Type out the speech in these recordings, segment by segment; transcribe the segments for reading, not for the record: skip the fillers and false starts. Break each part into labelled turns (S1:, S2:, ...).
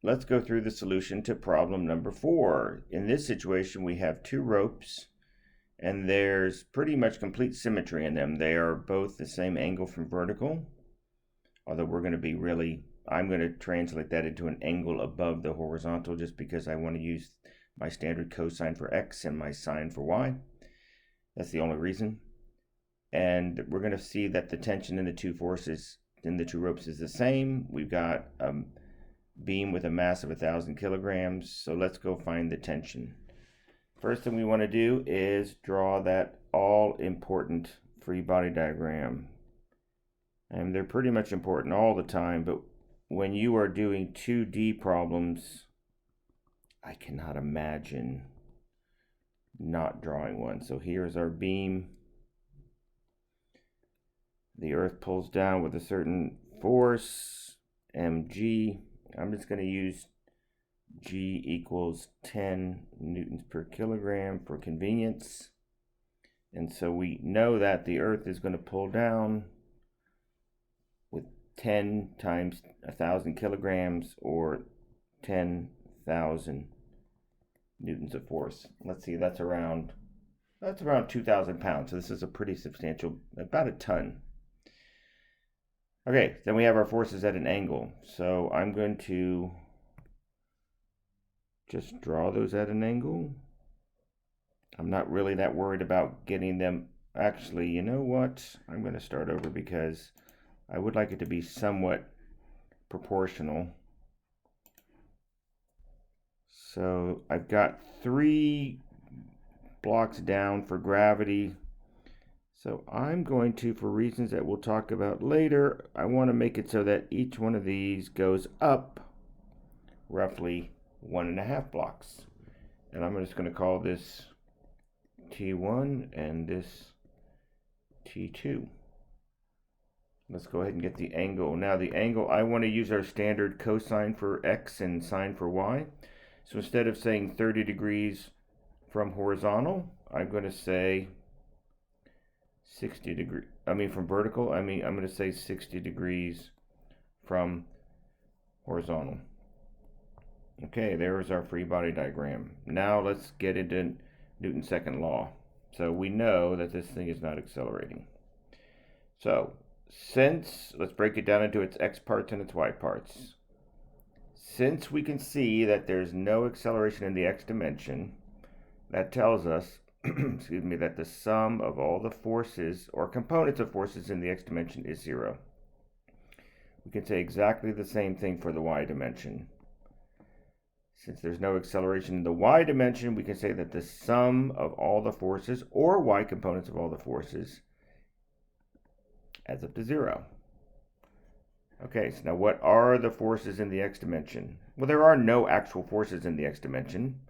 S1: let's go through the solution to problem number 4. In this situation, we have two ropes, and there's pretty much complete symmetry in them. They are both the same angle from vertical, although I'm going to translate that into an angle above the horizontal just because I want to use my standard cosine for x and my sine for y. That's the only reason. And we're going to see that the tension in the two ropes is the same. We've got a beam with a mass of 1,000 kilograms, so let's go find the tension. First thing we want to do is draw that all-important free body diagram. And they're pretty much important all the time, but when you are doing 2D problems, I cannot imagine not drawing one. So here's our beam. The earth pulls down with a certain force, mg. I'm just going to use G equals 10 newtons per kilogram for convenience. And so we know that the earth is going to pull down with 10 times 1,000 kilograms or 10,000 newtons of force. Let's see, that's around 2,000 pounds. So this is a pretty substantial, about a ton. Okay, then we have our forces at an angle. So I'm going to just draw those at an angle. I'm not really that worried about getting them. Actually, you know what? I'm going to start over because I would like it to be somewhat proportional. So I've got 3 blocks down for gravity. So I'm going to, for reasons that we'll talk about later, I want to make it so that each one of these goes up roughly 1.5 blocks. And I'm just going to call this T1 and this T2. Let's go ahead and get the angle. Now the angle, I want to use our standard cosine for x and sine for y. So instead of saying 30 degrees from horizontal, I'm going to say 60 degrees. From vertical, I'm going to say 60 degrees from horizontal. Okay, there's our free body diagram. Now let's get into Newton's second law. So we know that this thing is not accelerating. So let's break it down into its x parts and its y parts. Since we can see that there's no acceleration in the x dimension, that tells us that the sum of all the forces or components of forces in the x dimension is 0. We can say exactly the same thing for the y dimension. Since there's no acceleration in the y dimension, we can say that the sum of all the forces or y components of all the forces adds up to 0. Okay, so now what are the forces in the x dimension? Well, there are no actual forces in the x dimension,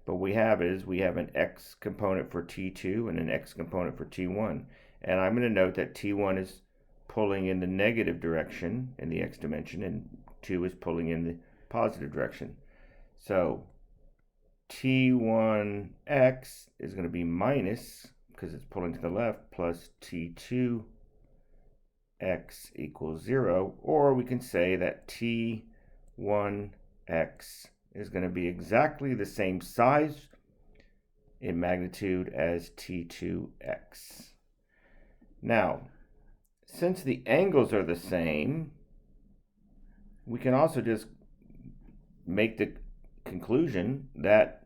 S1: but we have an x component for T2 and an x component for T1. And I'm going to note that T1 is pulling in the negative direction in the x dimension, and 2 is pulling in the positive direction. So T1x is going to be minus, because it's pulling to the left, plus T2x equals 0. Or we can say that T1x is going to be exactly the same size in magnitude as T2x. Now, since the angles are the same, we can also just make the conclusion that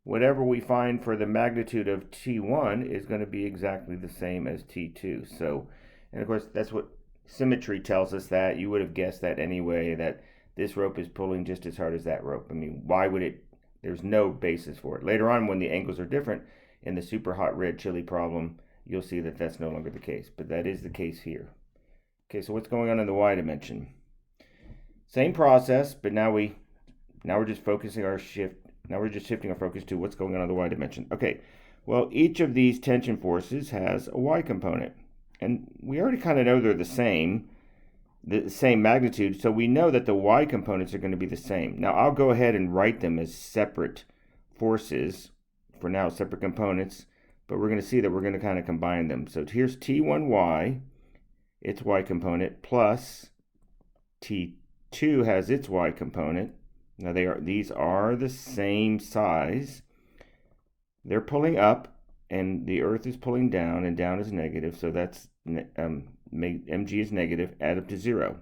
S1: whatever we find for the magnitude of T1 is going to be exactly the same as T2. So, and of course, that's what symmetry tells us. That you would have guessed that anyway, that this rope is pulling just as hard as that rope. Why would it? There's no basis for it. Later on, when the angles are different in the super hot red chili problem, you'll see that that's no longer the case, but that is the case here. Okay, so what's going on in the y dimension? Same process, but now we're just shifting our focus to what's going on in the y dimension. Okay, well, each of these tension forces has a y component, and we already kind of know they're the same magnitude, so we know that the y components are going to be the same. Now I'll go ahead and write them as separate forces for now, separate components, but we're going to see that we're going to kind of combine them. So here's T1y, its y component, plus T2 has its y component, Now these are the same size. They're pulling up, and the Earth is pulling down, and down is negative, so that's mg is negative, add up to 0.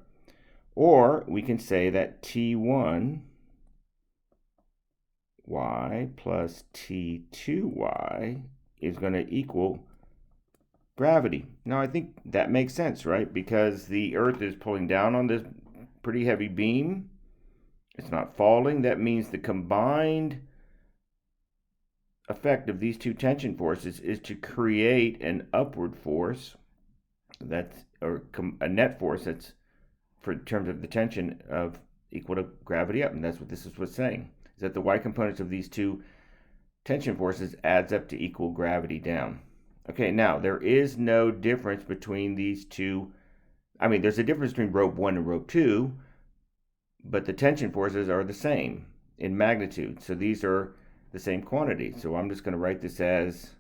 S1: Or we can say that T1y plus T2y is going to equal gravity. Now I think that makes sense, right? Because the Earth is pulling down on this pretty heavy beam. It's not falling. That means the combined effect of these two tension forces is to create an upward force or a net force that's, for terms of the tension, of equal to gravity up. And that's what this is what's saying, is that the y components of these two tension forces adds up to equal gravity down. Okay, now there is no difference between these two. I mean, there's a difference between rope 1 and rope 2, but the tension forces are the same in magnitude. So these are the same quantity. So I'm just going to write this as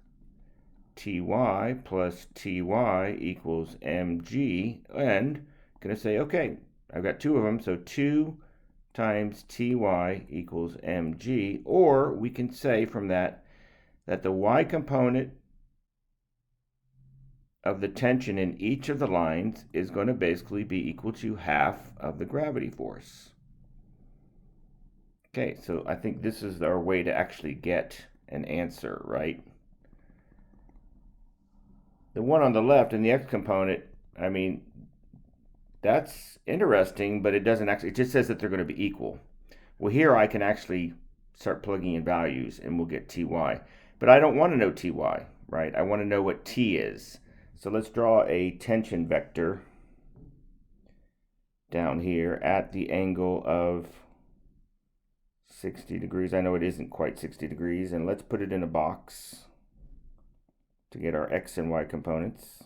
S1: Ty plus Ty equals mg, and I'm going to say, okay, I've got two of them, so 2 times Ty equals mg, or we can say from that the y component of the tension in each of the lines is going to basically be equal to half of the gravity force. Okay, so I think this is our way to actually get an answer, right? The one on the left in the x component, I mean, that's interesting, but it doesn't actually, it just says that they're going to be equal. Well, here I can actually start plugging in values and we'll get Ty. But I don't want to know Ty, right? I want to know what T is. So let's draw a tension vector down here at the angle of 60 degrees. I know it isn't quite 60 degrees, and let's put it in a box to get our x and y components.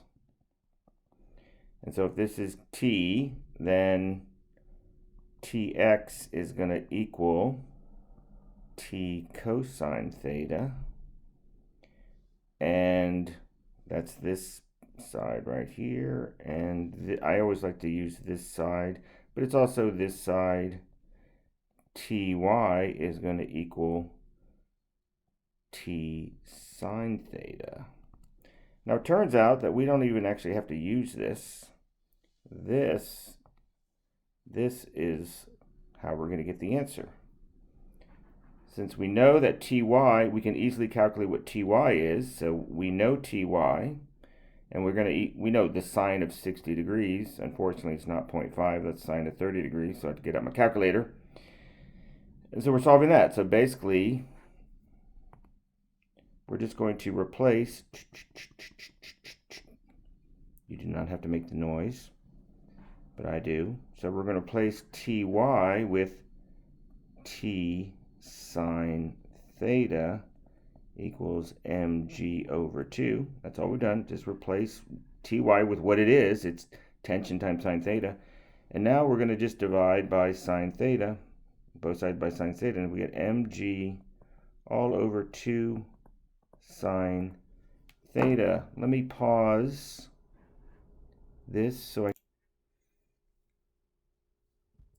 S1: And so if this is t, then tx is going to equal t cosine theta, and that's this side right here, and I always like to use this side, but it's also this side. Ty is going to equal t sine theta. Now it turns out that we don't even actually have to use this. This is how we're going to get the answer. Since we know that Ty, we can easily calculate what Ty is. So we know Ty, and we know the sine of 60 degrees. Unfortunately, it's not 0.5, that's sine of 30 degrees, so I have to get out my calculator. And so we're solving that. So basically, we're just going to replace, you do not have to make the noise, but I do. So we're going to replace Ty with t sine theta equals mg over 2. That's all we've done. Just replace Ty with what it is. It's tension times sine theta. And now we're going to just divide by sine theta, both sides by sine theta, and we get mg all over 2 sine theta. Let me pause this so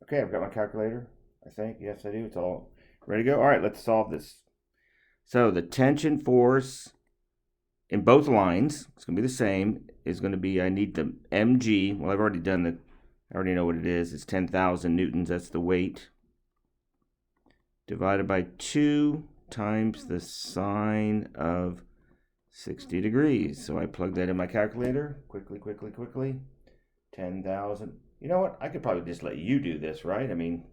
S1: okay, I've got my calculator, I think. Yes, I do. It's all ready to go. All right, let's solve this. So the tension force in both lines, it's going to be the same, is going to be, I need the mg. Well, I've already done I already know what it is. It's 10,000 newtons. That's the weight. Divided by 2 times the sine of 60 degrees. So I plug that in my calculator. Quickly. 10,000. You know what? I could probably just let you do this, right? I mean,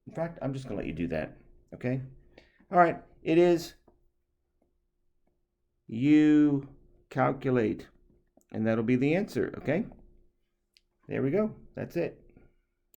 S1: in fact, I'm just going to let you do that. Okay? All right. It is you calculate, and that'll be the answer. Okay? There we go. That's it.